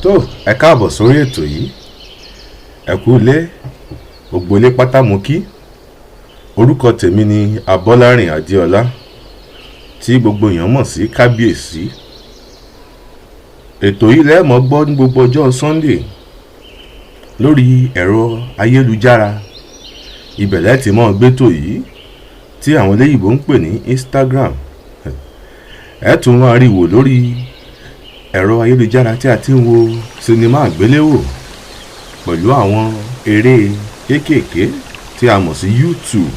tó ẹ káàbọ̀ sórí ètò yìí. Ẹ kú ilé, gbogbo ilé pátá mo kí. Orúkọ tèmi ni Abọ́lárìn Adéọlá tí gbogbo èèyàn mọ̀ sí Kábíyèsí. Ètò yìí lẹ mọ́ gbọ́ ní gbogbo ọjọ́ Sunday lórí ẹ̀rọ ayélujára. Ibẹ̀ lẹ ti mọ́ gbétò yìí tí àwọn eléyìnbó ń pè ní Instagram. Ẹ tún máa rí wò lórí ẹ̀rọ ayélujára tí a ti ń wo sinimá àgbéléwò pẹ̀lú àwọn eré kéékèèké tí a mọ̀ sí YouTube.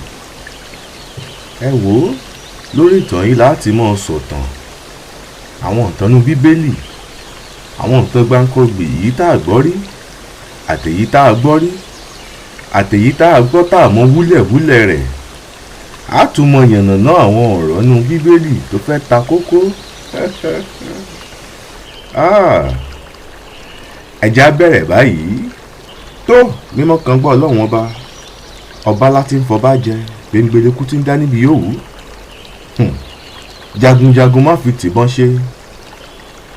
Ẹ wò ó, lórí ìtàn yìí láti mọ́ sọ̀tàn àwọn ìtànú Bíbélì, àwọn ìtàn gbáǹkọ́gbì yìí tá a gbọ́ rí, àtèyí tá a gbọ́ rí, àtèyí tá a gbọ́ tá a mọ wúlẹ̀wúlẹ̀ rẹ̀. A tún mọ yànnàná àwọn ọ̀rọ̀ nínú Bíbélì tó fẹ́ ta kókó. Ẹja bẹ̀rẹ̀ báyìí. Tó mímọ́ kan gbọ́ Ọlọ́run ọba láti ń fọba jẹ, gbẹngbẹlẹ́kú tí ń dá níbi yòówù. Jagunjagun má fi tìbọn ṣe,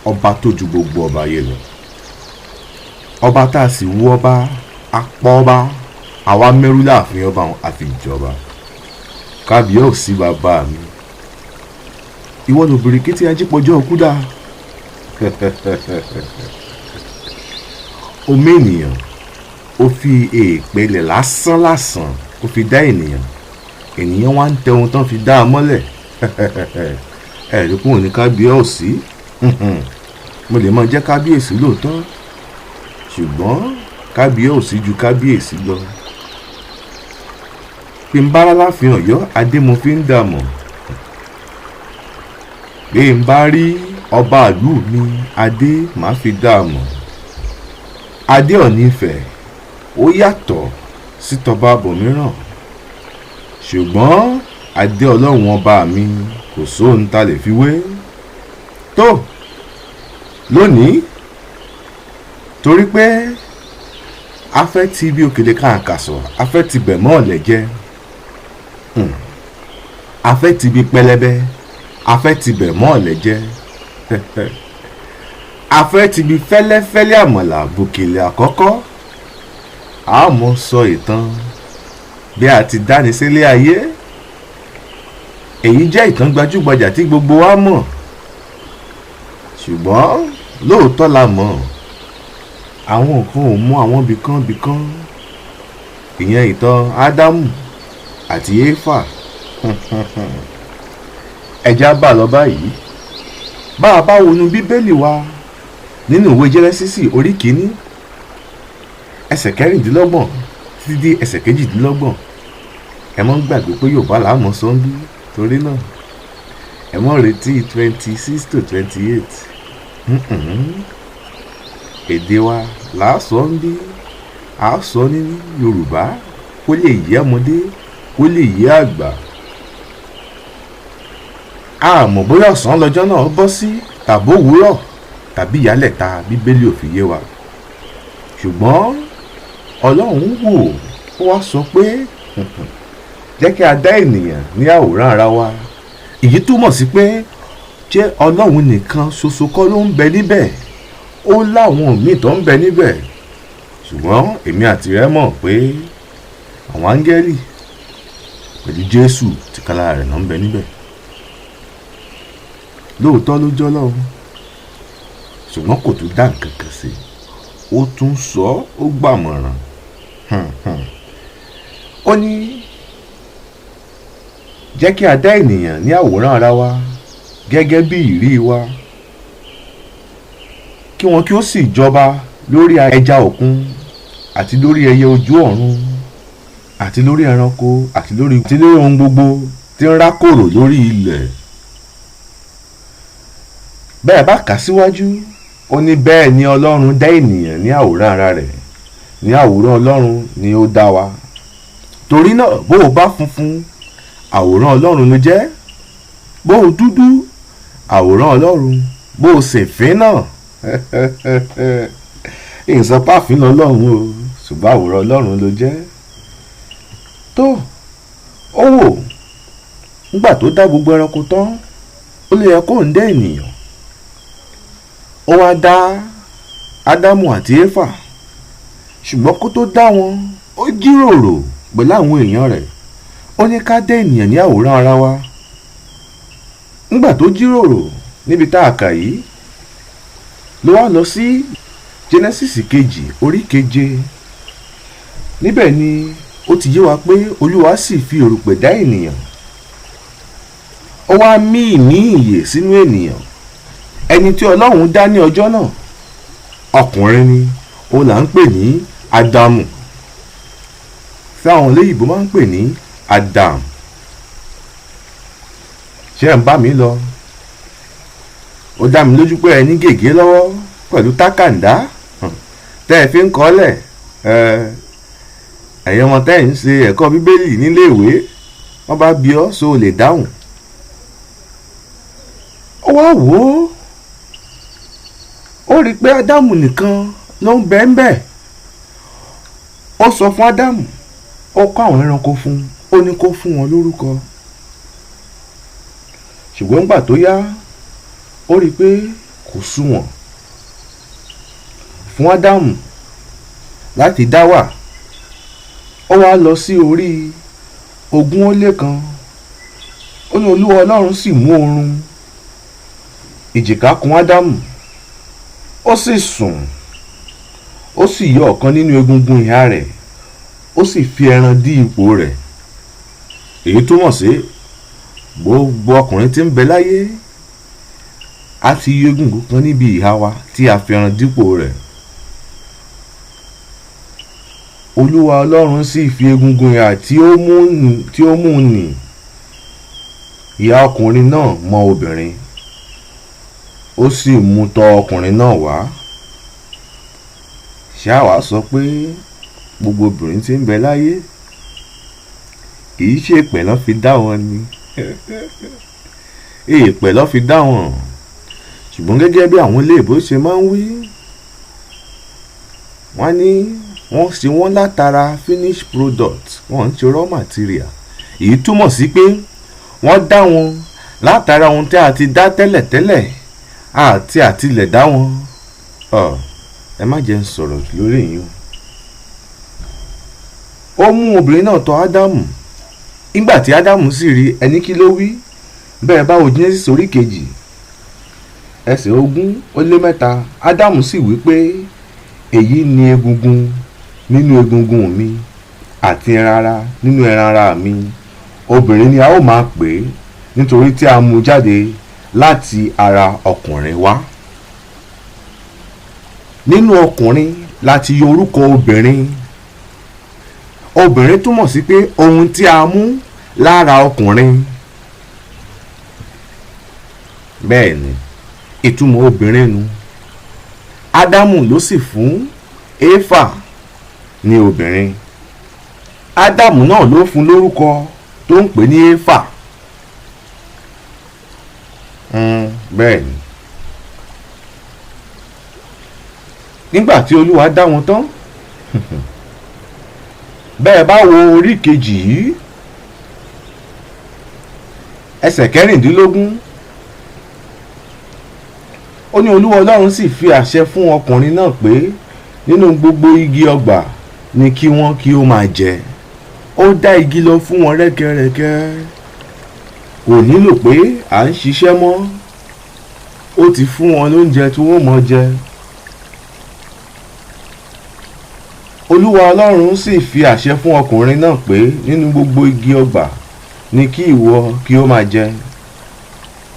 ọba tó ju gbogbo ọba yẹ lọ. Ọba tá a sì wú ọba, apọ̀ ọba, àwa mẹ́rú láàfin ọba àfi ìjọba. Kábíyèsí bàbá mi, ìwọ lóbìnrin kí tí ajípọ̀jọ́ òkú dá. Omi ènìyàn ó fi èèpẹ̀lẹ̀ lásán ó fi dá ènìyàn wá ń tẹ ohun tán fi dá a mọ́lẹ̀. Ẹ̀rí kúrò ní Kábíyèsí. Mo lè máa jẹ́ Kábíyèsí lóòótọ́, ṣùgbọ́n Kábíyèsí ju Kábíyèsí lọ. Bí n bá láláàfin Ọ̀yọ́, adé mo fi ń dààmú. Bí n bá rí ọba ìlú mi, adé màá fi dààmú. Adé Ọ̀ọ̀ni Ifẹ̀ ó yàtọ̀ sí tọba abòmíràn, ṣùgbọ́n adé Ọlọ́run ọba mi kò sóhun tá lè fi wé. Tó lónìí, torí pé a fẹ́ ti bí òkèlè kàǹkàsọ̀, a fẹ́ ti bẹ̀ mọ́ ọ̀lẹ̀ jẹ, a fẹ́ ti bí pẹlẹbẹ, a fẹ́ ti bẹ̀ mọ́ ọ̀lẹ̀ jẹ. A fẹ́ ti bí fẹ́lẹ́fẹ́lẹ́ àmàlà bòkèlè àkọ́kọ́. A mọ̀ sọ ìtàn bí a ti dáni sílé ayé. Èyí jẹ́ ìtàn gbajúgbajà tí gbogbo wa mọ̀, ṣùgbọ́n lóòótọ́ la mọ̀ àwọn nǹkan ò mú àwọn bìkan. Ìyẹn ìtàn Ádámù àti Éfà. Ẹja bá lọ báyìí. Bá a bá wọnú Bíbélì wa nínú ìwé Jẹ́nẹ́sísì orí 1 ẹsẹ̀ 26 títí dé ẹsẹ̀ 28. Ẹ mọ́ gbàgbé pé Yorùbá là á mọ̀ sọ́ńbí, torí náà ẹ mọ́ retí 26 to 28. Èdè wa là á sọ ń bí, à á sọ ní Yorùbá kó lè yé ọmọdé kó lè yé àgbà. A mọ̀ bóyá ọ̀sán lọ́jọ́ náà bọ́ sí tàbí òwúrọ̀ tàbí ìyálẹ̀ta, Bíbélì ò fi yé wa. Ṣùgbọ́n Ọlọ́run wò ó wá sọ pé jẹ́ kí a dá ènìyàn ní àwòrán ara wa. Èyí túmọ̀ sí pé jẹ́ Ọlọ́run nìkan ṣoṣo kọ́ ló ń bẹ níbẹ̀, ó láwọn míì tó ń bẹ níbẹ̀. Ṣùgbọ́n èmi àti rẹ mọ̀ pé àwọn áńgẹ́lì pẹ̀lú Jésù tìkálára rẹ̀ náà ń bẹ níbẹ̀. Lóòótọ́ ló jọ́ Ọlọ́run, ṣùgbọ́n kò tún dá nǹkan kan sí, ó tún sọ ó gbàmọ̀ràn. Ó ní jẹ́ kí a dá ènìyàn ní àwòrán ara wa gẹ́gẹ́ bí ìrí wa, kí wọn kí ó sì jọba lórí ẹja òkun àti lórí ẹyẹ ojú ọ̀run àti lórí ẹranko àti lórí ohun gbogbo tí ń rákòrò lórí ilẹ̀. Bẹ́ẹ̀ bá kà síwájú, ó ní bẹ́ẹ̀ ni Ọlọ́run dá ènìyàn ní àwòrán ara rẹ̀, ní àwòrán Ọlọ́run ni ó dá wa. Torí náà bó o bá funfun, àwòrán Ọlọ́run ló jẹ́. Bó o dúdú, àwòrán Ọlọ́run. Bó o ṣèfín náà, ìsọpáfín lọ́lọ́run o, ṣùgbọ́n àwòrán Ọlọ́run ló jẹ́. Tó ó wò nígbà tó dá gbogbo ẹranko tán, ó lè yẹ kó ń dá ènìyàn. Ó wá dá Ádámù àti Éfà, ṣùgbọ́n kó tó dá wọn ó jíròrò pẹ̀lú àwọn èèyàn rẹ̀. Ó ní ká dá ènìyàn ní àwòrán ara wa. Nígbà tó jíròrò níbi tá a kà yìí, ló wá lọ sí Genesis kejì orí 7. Níbẹ̀ ni ó ti yé wa pé Olúwa sì fi erùpẹ̀ dá ènìyàn. Ó wá mí ìmí ìyè sínú ènìyàn. Ẹni tí Ọlọ́run dá ní ọjọ́ náà, ọkùnrin ni, ó là ń pè ní Ádámù, tí àwọn olóyìnbó máa ń pè ní Adam. Ṣé ẹ̀ ń bá mi lọ? Ó dá mi lójú pé ẹ ní gègé lọ́wọ́ pẹ̀lú tákàndá tẹ́ ẹ fi ń kọ́lẹ̀. Ẹ̀yin ọmọ tẹ́ ẹ̀ ń ṣe ẹ̀kọ́ bíbélì níléèwé, wọ́n bá bi ọ́ so lè dáhùn. Ó wá wò ó rí i pé Ádámù nìkan ló ń bẹ ń bẹ̀. Ó sọ fún Ádámù, ó kọ́ àwọn ẹranko fún, ó ní kó fún wọn lórúkọ. Ṣùgbọ́n nígbà tó yá, ó rí i pé kò sunwọ̀n fún Ádámù láti dá wà. Ó wá lọ sí orí 101. Ó ní Olúwa Ọlọ́run sì mú oorun ìjìká kùn Ádámù, ó sì sùn. Ó sì yọ ọ̀kan nínú egungun ìhà rẹ̀, ó sì fi ẹran dí ipò rẹ̀. Èyí túmọ̀ sí gbogbo ọkùnrin tí ń bẹ láyé a ti yọ egungun kan níbi ìhà wa tí a fi ẹran dípò rẹ̀. Olúwa Ọlọ́run sì fi egungun ìhà tí ó mú nì ìhà ọkùnrin náà mọ́ obìnrin, ó sì mú tọ̀ ọkùnrin náà wá. Ṣá wá sọ pé gbogbo obìnrin tí ń bẹ láyé kìí ṣe èpè ló fi dá wọn ni èpè ló fi dá wọn. Ṣùgbọ́n gẹ́gẹ́ bí àwọn iléèbó ṣe máa ń wí, wọ́n ní wọ́n ṣe wọ́n látara finish product, wọ́n ń ṣe raw material. Èyí túmọ̀ sí pé wọ́n dá wọn látara ohun tí a ti dá tẹ́lẹ̀tẹ́lẹ̀ àti àtilẹ̀ dá wọn. Ẹ má jẹ́ ń sọ̀rọ̀ lórí yìí. Ó mú obìnrin náà tọ̀ Ádámù. Nígbà tí Ádámù sì rí, ẹni kí ló wí? Bẹ́ẹ̀ bá wo Genesis orí 2 ẹsẹ̀ 20-3. Ádámù sì wí pé èyí ni egungun nínú egungun mi àti ẹran ara nínú ẹran ara mi. Obìnrin ni a ó máa pè é, nítorí tí a mú jáde láti ara ọkùnrin wá. Nínú ọkùnrin láti yọ orúkọ obìnrin. Obìnrin túmọ̀ sí pé ohun tí a mú lára ọkùnrin. Bẹ́ẹ̀ ni ìtumọ̀ obìnrin nu. Ádámù ló sì fún Éfà ní obìnrin. Ádámù náà ló fún lórúkọ tó ń pè ní Éfà. Bẹ́ẹ̀ ni. Nígbà tí Olúwa dá wọn tán, bẹ́ẹ̀ bá wo orí 2 yìí, ẹsẹ̀ 14. Ó ní Olúwa Ọlọ́run sì fi àṣẹ fún ọkùnrin náà pé nínú gbogbo igi ọgbà ni kí wọ́n kí ó máa jẹ. Ó dá igi lọ fún wọn rẹ́kẹrẹ́kẹ́. Kò nílò pé à ń ṣiṣẹ́ mọ́. Ó ti fún wọn lóúnjẹ tí wọ́n mọ̀ jẹ. Olúwa Ọlọ́run sì fi àṣẹ fún ọkùnrin náà pé nínú gbogbo igi ọgbà ni kí ìwọ kí ó máa jẹ.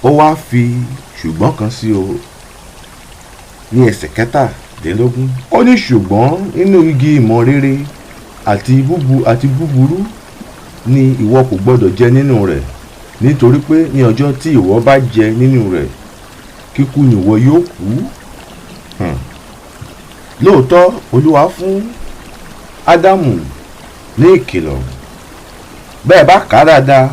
Ó wá fi ṣùgbọ́n kan sí o ní ẹsẹ̀ 17. Ó ní ṣùgbọ́n nínú igi ìmọ̀ rere àti búburú ni ìwọ kò gbọdọ̀ jẹ nínú rẹ̀, nítorí pé ní ọjọ́ tí ìwọ bá jẹ nínú rẹ̀, kíkú ni ìwọ yóò kú. Lóòótọ́ Olúwa fún Ádámù ní ìkìlọ̀. Bẹ́ẹ̀ bá kà á dáadáa,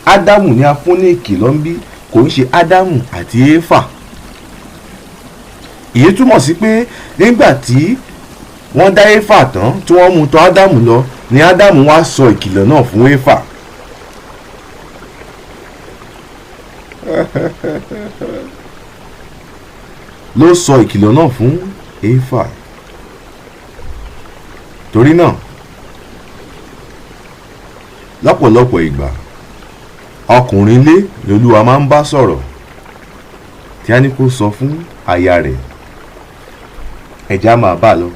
Ádámù ni a fún ní ìkìlọ̀ ń bí, kò ń ṣe Ádámù àti Éfà. Èyí túmọ̀ sí pé nígbà tí wọ́n dá Éfà tán tí wọ́n mú tọ̀ Ádámù lọ, ni Ádámù wá sọ ìkìlọ̀ náà fún Éfà. ló sọ ìkìlọ̀ náà fún Éfà. Torí náà lọ́pọ̀lọpọ̀ ìgbà ọkùnrin ilé lolúwa máa ń bá sọ̀rọ̀ tí a ní kó sọ fún aya rẹ̀. Ẹja máa bá lọ.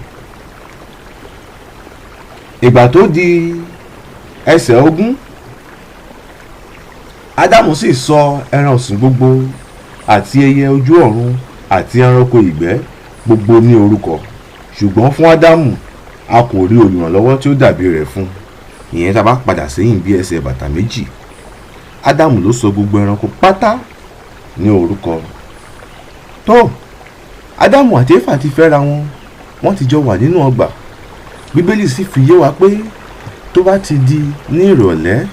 Ìgbà tó di ẹsẹ̀ 20, Ádámù sì sọ ẹran ọ̀sìn gbogbo àti ẹyẹ ojú ọ̀run àti ẹranko ìgbẹ́ gbogbo ní orúkọ, ṣùgbọ́n fún Ádámù a kò rí olùrànlọ́wọ́ tí ó dàbí rẹ̀ fún. Ìyẹn tá a bá padà sẹ́yìn bí ẹsẹ̀ bàtà 2. Ádámù ló sọ gbogbo ẹranko pátá ní orúkọ. Tó Ádámù àti Éfà ti fẹ́ra wọn, wọ́n ti jọ wà nínú ọgbà. Bíbélì sì fi yé wa pé tó bá ti di ní ìrọ̀lẹ́,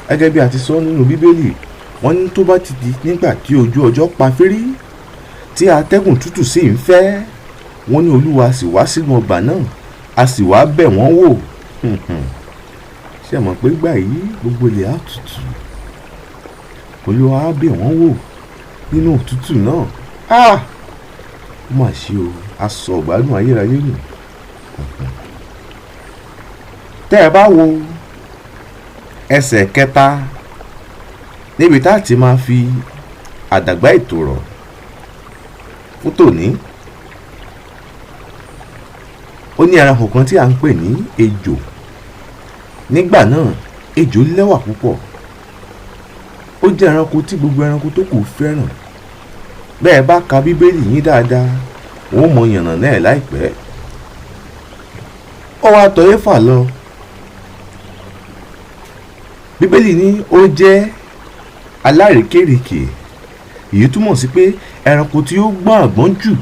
gẹ́gẹ́ bí a ti sọ nínú Bíbélì, wọ́n ní tó bá ti di nígbà tí ojú ọjọ́ pa fírí tí atẹ́gùn tútù sì ń fẹ́, wọ́n ní Olúwa sì wá sínú ọgbà náà, a sì wá bẹ̀ wọ́n wò. Ṣé ẹ mọ̀ pé gbà yìí gbogbo ilẹ̀ á tutù? Olúwa á bẹ̀ wọ́n wò nínú òtútù náà. Ó mà ṣe o, a sọ ìgbádùn ayérayé nù. Tẹ́ ẹ bá wo ẹsẹ̀ 3 níbi tá a ti máa fi àdàgbà ètò rọ̀ fún tòní, ó ní ẹranko kan tí a ń pè ní ejò. Nígbà náà ejò lẹ́wà púpọ̀, ó jẹ́ ẹranko tí gbogbo ẹranko tó kù fẹ́ràn. Bẹ́ẹ̀ bá ka Bíbélì yín dáadáa, wọ́n mọ yànnà náà láìpẹ́. Ó wá tọ̀ Éfà lọ. Bíbélì ní ó jẹ́ alárékérekè, èyí túmọ̀ sí pé ẹranko tí ó gbọ́n àgbọ́n jù.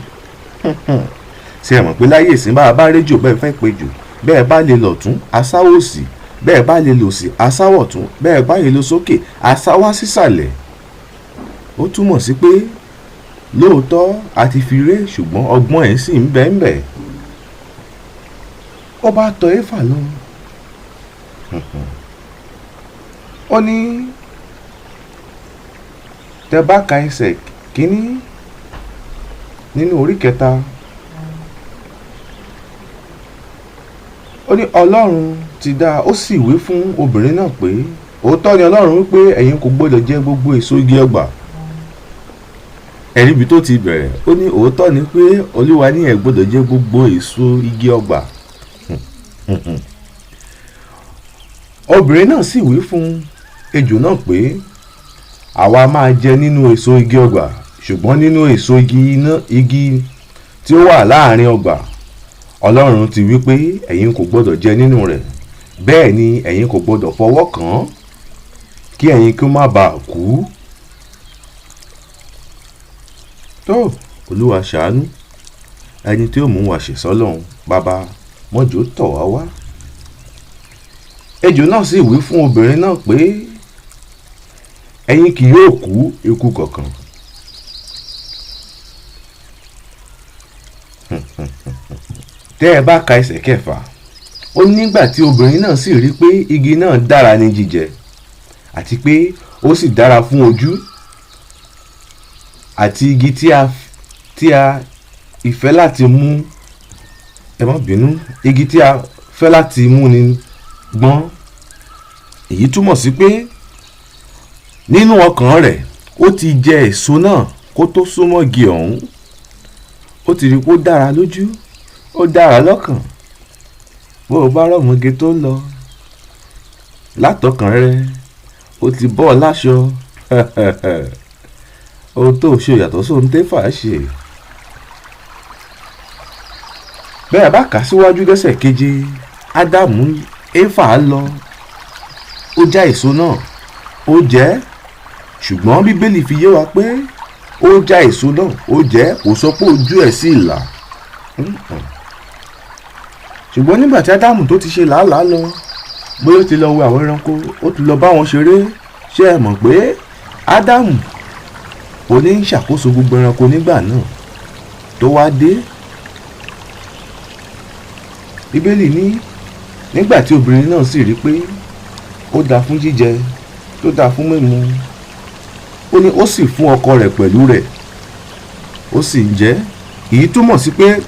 Ṣé ẹ mọ̀ pé láyé ìsìn bá a bá réjò bẹ́ẹ̀ fẹ́ pe jù, bẹ́ẹ̀ bá lè lọ tún asáwọ̀ òsì, bẹ́ẹ̀ bá lè lò sí asáwọ̀ tún, bẹ́ẹ̀ bá lè lọ sókè asáwá sísàlẹ̀. Ó túmọ̀ sí pé lóòótọ́ a ti fi ré, ṣùgbọ́n ọgbọ́n ẹ̀ sì ń bẹ́ẹ̀. Ó bá tọ̀ Éfà lọ. Ó ní tẹ́ bá ka ẹsẹ̀ 1 nínú orí 3, ó ní Ọlọ́run ti dá, ó sì wí fún obìnrin náà pé òótọ́ ni Ọlọ́run wípé ẹ̀yin kò gbọdọ̀ jẹ gbogbo èso igi ọgbà. Ẹ̀rí ibi tó ti bẹ̀rẹ̀, ó ní òótọ́ ni pé Olúwa ní ẹ gbọdọ̀ jẹ gbogbo èso igi ọgbà. Obìnrin náà sì wí fún ejò náà pé àwa máa jẹ nínú èso igi ọgbà, ṣùgbọ́n nínú èso igi tí ó wà láàrin ọgbà, Ọlọ́run ti wí pé ẹ̀yin kò gbọdọ̀ jẹ nínú rẹ̀, bẹ́ẹ̀ ni ẹ̀yin kò gbọdọ̀ fọwọ́ kàn án, kí ẹ̀yin kí ó má bàa kú. Tó Olúwa ṣàánú ẹni tí ó mú wa ṣèsọ́lọ́run, bàbá mọ́jọ́ tọ̀ wá wá. Ejò náà sì wí fún obìnrin náà pé ẹ̀yin kì yóò kú ikú kankan. Tẹ́ ẹ bá ka ẹsẹ̀ 4, ó nígbà tí obìnrin náà sì rí pé igi náà dára ní jíjẹ, àti pé ó sì dára fún ojú, àti igi tí a ìfẹ́ láti mú, ẹ má bínú, igi tí a fẹ́ láti mú ni gbọ́n. Èyí túmọ̀ sí pé nínú ọkàn rẹ̀ ó ti jẹ èso náà kó tó súnmọ́ igi ọ̀hún. Ó ti rí pé ó dára lójú, ó dára lọ́kàn. Bó o bá rọ̀mọ́ge tó lọ látọkàn rẹ, ó ti bọ́ ọ láṣọ. Ohun tó ṣe yàtọ̀ sóhun tẹ́fà ṣe. Bẹ́ẹ̀ bá kà síwájú lẹ́sẹ̀ 7, Ádámù Éfà lọ, ó já èso náà, ó jẹ, ṣùgbọ́n Bíbélì fi yé wa pé ó já èso náà, ó jẹ, kò sọ pé ojú ẹ̀ sì là. Ṣùgbọ́n nígbà tí Ádámù tó ti ṣe làálàá lọ, bóyá ó ti lọ wo àwọn ẹranko, ó ti lọ bá wọn ṣeré. Ṣé ẹ mọ̀ pé Ádámù ó ní ń ṣàkóso gbogbo ẹranko nígbà náà tó wá dé? Bíbélì ní nígbà tí obìnrin náà sì rí pé ó dáa fún jíjẹ, tó dáa fún mímu, ó ní ó sì fún ọkọ rẹ̀ pẹ̀lú rẹ̀, ó sì ń jẹ. Èyí túmọ̀ sí pé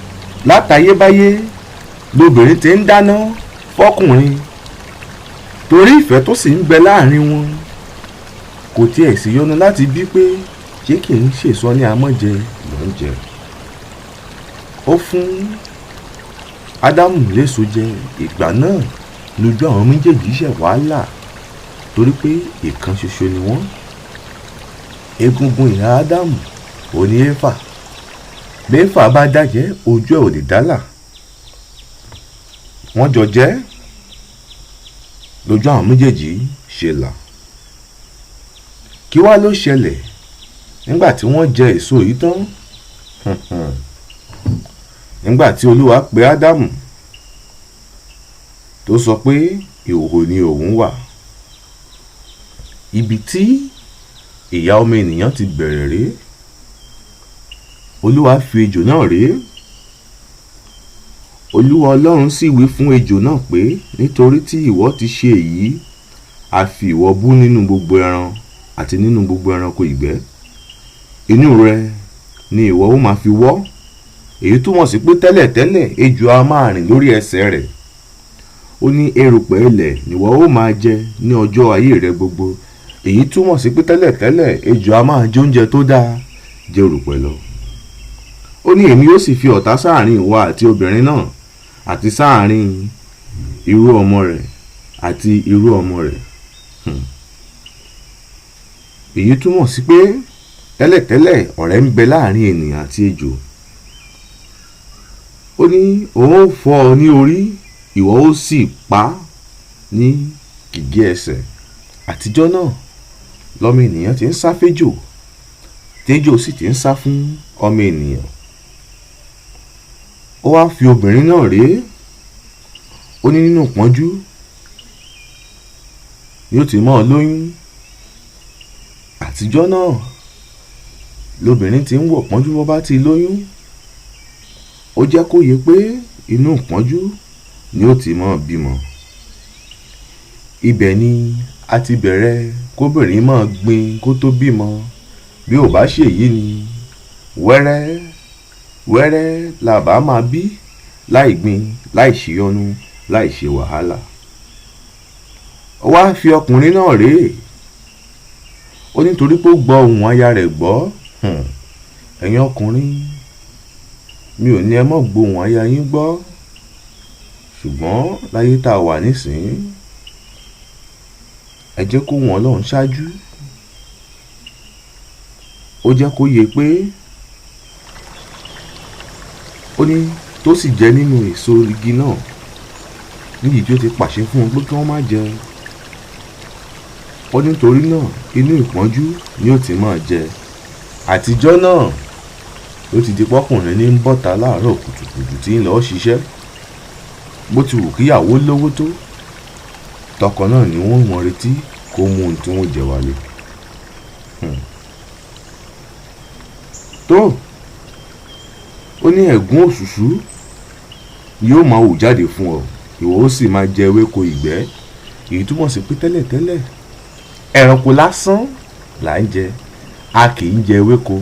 látayébáyé lobìnrin ti ń dáná fọkùnrin torí ìfẹ́ tó sì ń bẹ láàrin wọn. Kò tiẹ̀ sì yọnu láti bí pé ṣé kì í ṣèṣọ ní amọ́jẹ ló ń jẹ. Ó fún Ádámù léso jẹ. Ìgbà náà lójú àwọn méjèèjì ṣẹ̀ wàhálà torí pé ìkan ṣoṣo ni wọ́n. Egungun ìhà Ádámù ò ní Éfà. Bí Éfà bá dájẹ́ ojú ẹ̀ ò lè dálà. Wọ́n jọ jẹ́ lójú àwọn méjèèjì ṣe là. Kí wá ló ṣẹlẹ̀ nígbà tí wọ́n jẹ èso yìí tán? Nígbà tí Olúwa pè Ádámù tó sọ pé ìhòhò ni òun wà. Ibi tí ìyà ọmọ ènìyàn ti bẹ̀rẹ̀ rèé. Olúwa fi ejò náà rèé. Olúwa Ọlọ́run sì wí fún ejò náà pé nítorí tí ìwọ ti ṣe èyí, a fi ìwọ bú nínú gbogbo ẹran àti nínú gbogbo ẹranko ìgbẹ́. Inú rẹ ni ìwọ ó máa fi wọ́. Èyí túmọ̀ sí pé tẹ́lẹ̀tẹ́lẹ̀ ejò a máa rìn lórí ẹsẹ̀ rẹ̀. Ó ní erùpẹ̀ ilẹ̀ nìwọ ó máa jẹ ní ọjọ́ ayé rẹ gbogbo. Èyí túmọ̀ sí pé tẹ́lẹ̀tẹ́lẹ̀ ejò a máa jẹ oúnjẹ tó dáa jẹ erùpẹ̀ lọ. Ó ní èmi ó sì fi ọ̀tá sáàrin ìwọ àti obìnrin náà àti sáàrin irú ọmọ rẹ̀ àti irú ọmọ rẹ̀. Èyí túmọ̀ sí pé tẹ́lẹ̀tẹ́lẹ̀ ọ̀rẹ́ ń bẹ láàrin ènìyàn àti ejò. Ó ní òun ó fọ́ ọ ní orí, ìwọ ó sì pa ní gìgé ẹsẹ̀. Àtijọ́ náà lọ́mọ ènìyàn ti ń sá féjò, téjò sì ti ń sá fún ọmọ ènìyàn. Ó wá fi obìnrin náà rèé. Ó ní nínú ìpọ́njú ni ó ti mọ́ ọ lóyún. Àtijọ́ náà lobìnrin ti ń wọ̀ pọ́njú bó bá ti lóyún. Ó jẹ́ kó yé pé inú ìpọ́njú ni ó ti mọ́ bímọ. Ibẹ̀ ni a ti bẹ̀rẹ̀ kóbìnrin máa gbin kó tó bímọ. Bí ò bá ṣèyí ni wẹ́rẹ́ wẹ́rẹ́ làbá máa bí láì gbin, láì ṣìyọnu, láì ṣe wàhálà. Ó wá fi ọkùnrin náà rèé. Ó nítorí pé ó gbọ́ ohùn aya rẹ̀ gbọ́. Ẹ̀yin ọkùnrin, mi ò ní ẹ mọ́ gbóhùn aya yín gbọ́. Ṣùgbọ́n láyé tá a wà nísìnyí, ẹ jẹ́ kó wọn Ọlọ́run ṣáájú. Ó jẹ́ kó yé pé ó ní tó sì jẹ nínú èso igi náà níyì tí ó ti pàṣẹ fún wọn pé kí wọ́n má jẹ. Ó nítorí náà inú ìpọ́njú ni ó ti máa jẹ. Àtijọ́ náà ló ti di pọ́kùnrin ní ń bọ́ta láàárọ̀ kùtùkùtù tí ń lọ ṣiṣẹ́. Bó ti wù kíyàwó lówó tó, tọkọ náà ni wọ́n mọ retí kó mú ohun tí wọ́n jẹ wálé. Tó ó ní ẹ̀gún òṣùṣú yóò máa hù jáde fún ọ, ìwọ ó sì máa jẹ ewéko ìgbẹ́. Èyí túmọ̀ sí pé tẹ́lẹ̀tẹ́lẹ̀ ẹranko lásán là ń jẹ, a kì í jẹ ewéko.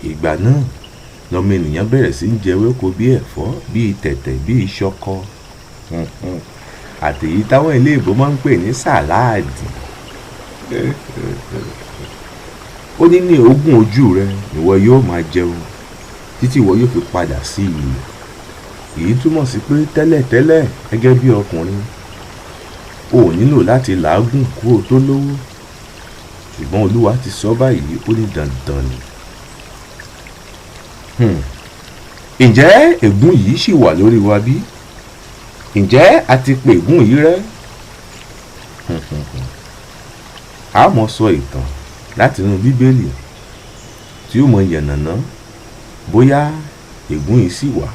Ìgbà náà lọ́mọ ènìyàn bẹ̀rẹ̀ sí ń jẹ ewéko bí ẹ̀fọ́, bí tẹ̀tẹ̀, bí ṣọkọ, àtèyí táwọn eléèbó máa ń pè ní sàláàdì. Ó ní ní ogún ojú rẹ ìwọ yóò máa jẹun títí ìwọ yóò fi padà sí ilẹ̀. Èyí túmọ̀ sí pé tẹ́lẹ̀tẹ́lẹ̀ gẹ́gẹ́ bí ọkùnrin, o ò nílò láti làágùn kó o tó lówó. Ṣùgbọ́n Olúwa ti sọ báyìí, ó ní dandan ni. Ǹjẹ́ ègún yìí ṣì wà lórí wa bí? Ǹjẹ́ a ti pè ègún yìí rẹ́? A mọ̀ sọ ìtàn láti inú Bíbélì tí ó mọ yànnàná bóyá ègún yìí sì wà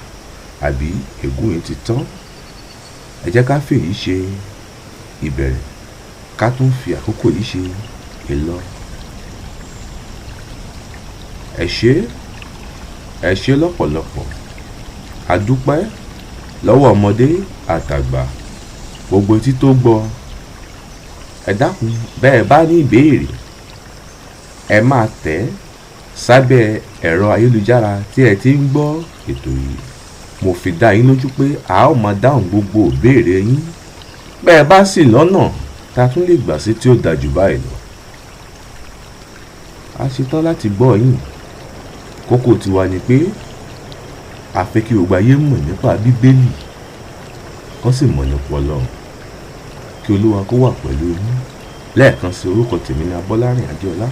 àbí ègún yìí ti tán. Ẹ jẹ́ ká fèyí ṣe ìbẹ̀rẹ̀, ká tún fi àkókò yìí ṣe ìlọ. Ẹ ṣé lọ́pọ̀lọpọ̀. A dúpẹ́ lọ́wọ́ ọmọdé àtàgbà, gbogbo etí tó gbọ́. Ẹ dákun, bẹ́ẹ̀ bá ní ìbéèrè, ẹ máa tẹ̀ sábẹ́ ẹ̀rọ ayélujára tí ẹ ti ń gbọ́ ètò yìí. mo fi dá yín lójú pé a ó máa dáhùn gbogbo ìbéèrè yín bẹ́ẹ̀ bá sì lọ́nà tá a tún lè gbà sí tí ó dájú báyìí lọ. a ṣetán láti gbọ́ yín. kókó tiwa ni pé a fẹ́ kí gbogbo ayé mọ̀ nípa bíbélì kán sì mọ̀ nípa Ọlọ́run. kí Olúwa kó wà pẹ̀lú yín. lẹ́ẹ̀kan sí orúkọ tèmi ni Abọ́lárìn Adéọlá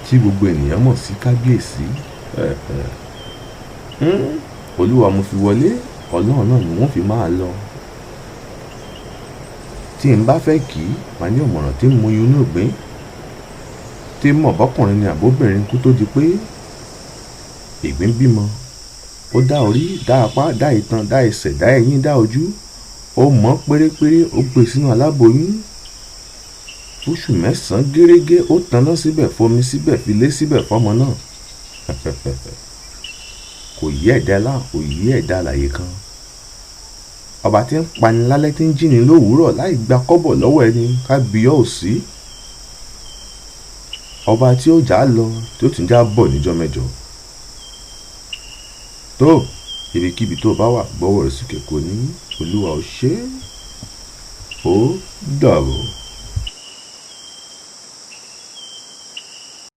tí gbogbo ènìyàn mọ̀ sí kábíyèsí. Olúwa mo fi wọlé, Ọlọ́run náà ni wọ́n fi máa lọ. tí n bá fẹ́ kí màá ní ọ̀mọ̀ràn tí mo yún ní ògbín tí mọ̀ bọ́kùnrin ni àbóbìnrin kú tó di pé ìgbín bímọ. ó dá orí, dá apá, dá itan, dá ẹsẹ̀, dá ẹ̀yìn, dá ojú. ó mọ̀ pérépéré, ó gbé sínú aláboyún. oṣù 9 gẹ́rẹ́gẹ́ ó tanná síbẹ̀, fomi síbẹ̀, filé síbẹ̀ fọ́mọ náà. kò yí ẹ̀dá alààyè kan. ọba tí ń pani lálẹ́ tí ń jíni lówùúrọ̀ láì gba kọ́bọ̀ lọ́wọ́ ẹni ká bíọ́ òsì. ọba tí ó jà á lọ tí ó tún já bọ̀ níjọ́ mẹ́jọ. tó ibikíbi tó bá wà gbọ́wọ́ rẹ̀ sókè kò ní Olúwa ó ṣe é. ó dàbọ̀.